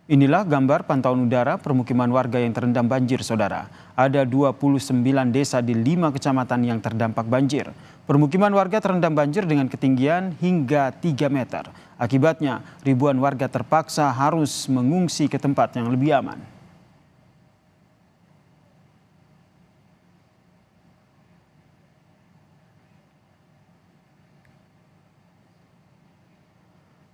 Inilah gambar pantauan udara permukiman warga yang terendam banjir, saudara. Ada 29 desa di 5 kecamatan yang terdampak banjir. Permukiman warga terendam banjir dengan ketinggian hingga 3 meter. Akibatnya, ribuan warga terpaksa harus mengungsi ke tempat yang lebih aman.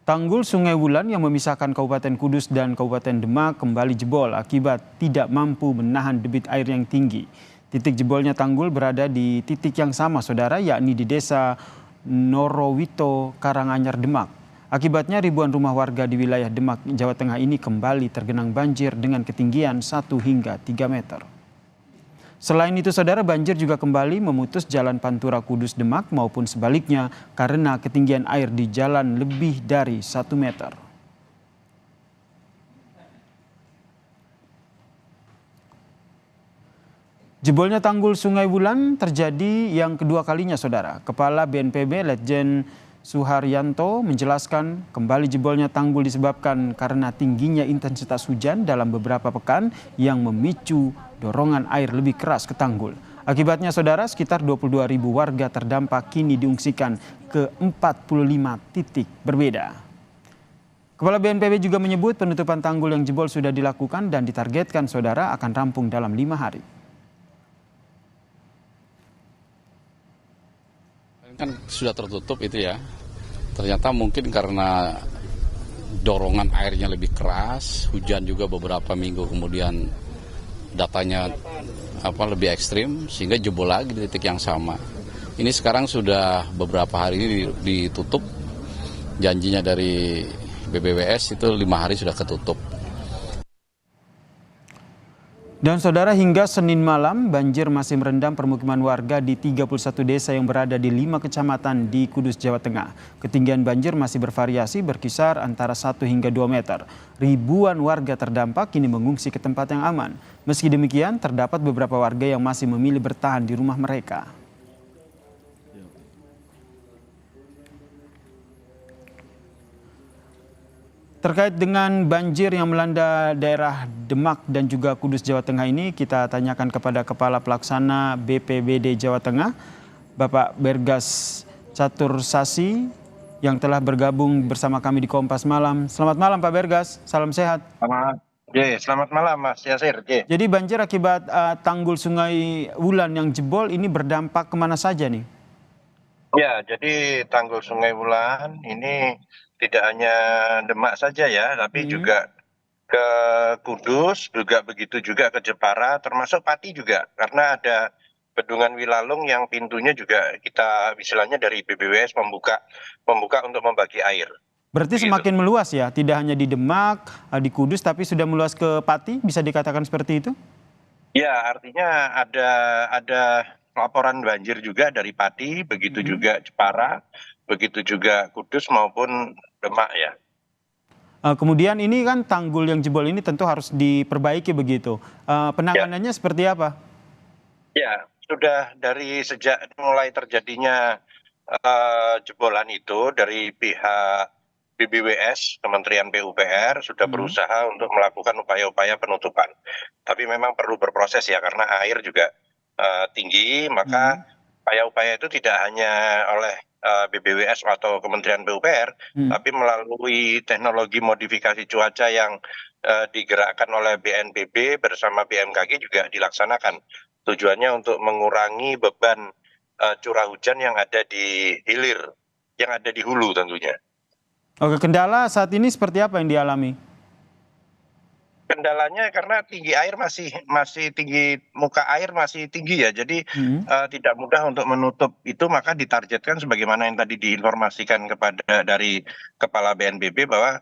Tanggul Sungai Wulan yang memisahkan Kabupaten Kudus dan Kabupaten Demak kembali jebol akibat tidak mampu menahan debit air yang tinggi. Titik jebolnya tanggul berada di titik yang sama, saudara, yakni di desa Norowito, Karanganyar, Demak. Akibatnya ribuan rumah warga di wilayah Demak, Jawa Tengah ini kembali tergenang banjir dengan ketinggian 1 hingga 3 meter. Selain itu, saudara, banjir juga kembali memutus jalan Pantura Kudus Demak maupun sebaliknya karena ketinggian air di jalan lebih dari 1 meter. Jebolnya tanggul Sungai Wulan terjadi yang kedua kalinya, saudara. Kepala BNPB Letjen Suharyanto menjelaskan kembali jebolnya tanggul disebabkan karena tingginya intensitas hujan dalam beberapa pekan yang memicu dorongan air lebih keras ke tanggul. Akibatnya, saudara, sekitar 22.000 warga terdampak kini diungsikan ke 45 titik berbeda. Kepala BNPB juga menyebut penutupan tanggul yang jebol sudah dilakukan dan ditargetkan, saudara, akan rampung dalam 5 hari. Kan sudah tertutup itu ya, ternyata mungkin karena dorongan airnya lebih keras, hujan juga beberapa minggu kemudian datanya lebih ekstrim sehingga jebol lagi di titik yang sama. Ini sekarang sudah beberapa hari ini ditutup, janjinya dari BBWS itu 5 hari sudah ketutup. Dan saudara, hingga Senin malam banjir masih merendam permukiman warga di 31 desa yang berada di 5 kecamatan di Kudus, Jawa Tengah. Ketinggian banjir masih bervariasi berkisar antara 1 hingga 2 meter. Ribuan warga terdampak kini mengungsi ke tempat yang aman. Meski demikian, terdapat beberapa warga yang masih memilih bertahan di rumah mereka. Terkait dengan banjir yang melanda daerah Demak dan juga Kudus, Jawa Tengah ini, kita tanyakan kepada Kepala Pelaksana BPBD Jawa Tengah, Bapak Bergas Catursasi, yang telah bergabung bersama kami di Kompas Malam. Selamat malam, Pak Bergas. Salam sehat. Selamat malam, Mas Yasir. Jadi banjir akibat tanggul Sungai Wulan yang jebol ini berdampak kemana saja nih? Ya, jadi tanggul Sungai Wulan ini tidak hanya Demak saja ya, tapi juga ke Kudus, juga begitu juga ke Jepara, termasuk Pati juga. Karena ada Bendungan Wilalung yang pintunya juga kita istilahnya dari BBWS membuka untuk membagi air. Berarti semakin meluas ya, tidak hanya di Demak, di Kudus, tapi sudah meluas ke Pati, bisa dikatakan seperti itu? Ya, artinya ada laporan banjir juga dari Pati, begitu juga Jepara, begitu juga Kudus maupun Demak ya. Kemudian ini kan tanggul yang jebol ini tentu harus diperbaiki begitu. Penanganannya seperti apa? Ya, sudah dari sejak mulai terjadinya jebolan itu dari pihak BBWS, Kementerian PUPR sudah berusaha untuk melakukan upaya-upaya penutupan. Tapi memang perlu berproses ya, karena air juga tinggi, maka upaya-upaya itu tidak hanya oleh BBWS atau Kementerian PUPR, tapi melalui teknologi modifikasi cuaca yang digerakkan oleh BNPB bersama BMKG juga dilaksanakan. Tujuannya untuk mengurangi beban curah hujan yang ada di hilir, yang ada di hulu tentunya. Oke, kendala saat ini seperti apa yang dialami? Kendalanya karena tinggi air masih tinggi, muka air masih tinggi ya, jadi tidak mudah untuk menutup itu, maka ditargetkan sebagaimana yang tadi diinformasikan kepada dari Kepala BNPB bahwa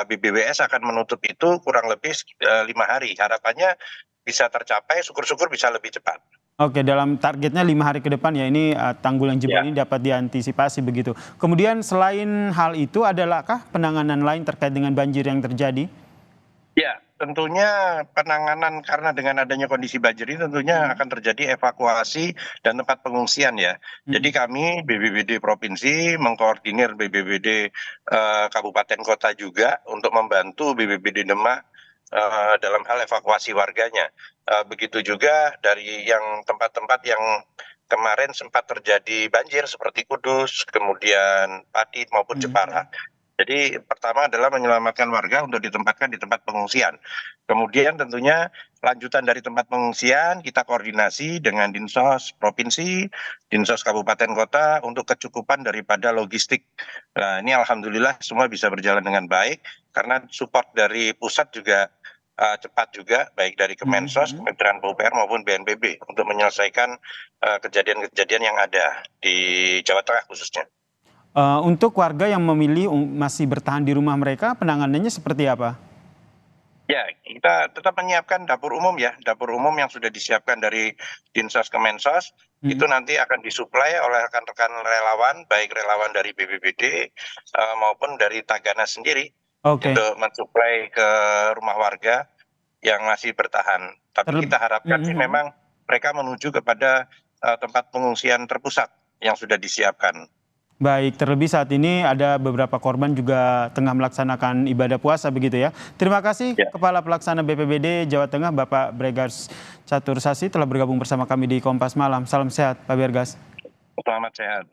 BBWS akan menutup itu kurang lebih 5 hari. Harapannya bisa tercapai, syukur-syukur bisa lebih cepat. Oke, dalam targetnya 5 hari ke depan ya, ini tanggul yang jebol ini dapat diantisipasi begitu. Kemudian selain hal itu, adalahkah penanganan lain terkait dengan banjir yang terjadi? Ya, tentunya penanganan karena dengan adanya kondisi banjir ini tentunya akan terjadi evakuasi dan tempat pengungsian ya. Jadi kami BPBD provinsi mengkoordinir BPBD kabupaten kota juga untuk membantu BPBD Demak dalam hal evakuasi warganya. Begitu juga dari yang tempat-tempat yang kemarin sempat terjadi banjir seperti Kudus, kemudian Pati maupun Jepara. Jadi pertama adalah menyelamatkan warga untuk ditempatkan di tempat pengungsian. Kemudian tentunya lanjutan dari tempat pengungsian kita koordinasi dengan Dinsos Provinsi, Dinsos Kabupaten Kota untuk kecukupan daripada logistik. Nah, ini alhamdulillah semua bisa berjalan dengan baik karena support dari pusat juga cepat juga, baik dari Kemensos, Kementerian PUPR maupun BNPB untuk menyelesaikan kejadian-kejadian yang ada di Jawa Tengah khususnya. Untuk warga yang memilih masih bertahan di rumah mereka, penanganannya seperti apa? Ya, kita tetap menyiapkan dapur umum ya, dapur umum yang sudah disiapkan dari Dinsos Kemensos, itu nanti akan disuplai oleh rekan-rekan relawan, baik relawan dari BPBD maupun dari Tagana sendiri, untuk mensuplai ke rumah warga yang masih bertahan. Tapi kita harapkan sih memang mereka menuju kepada tempat pengungsian terpusat yang sudah disiapkan. Baik, terlebih saat ini ada beberapa korban juga tengah melaksanakan ibadah puasa begitu ya. Terima kasih Kepala Pelaksana BPBD Jawa Tengah Bapak Bregas Catur Sasi telah bergabung bersama kami di Kompas Malam. Salam sehat Pak Bergas. Selamat sehat.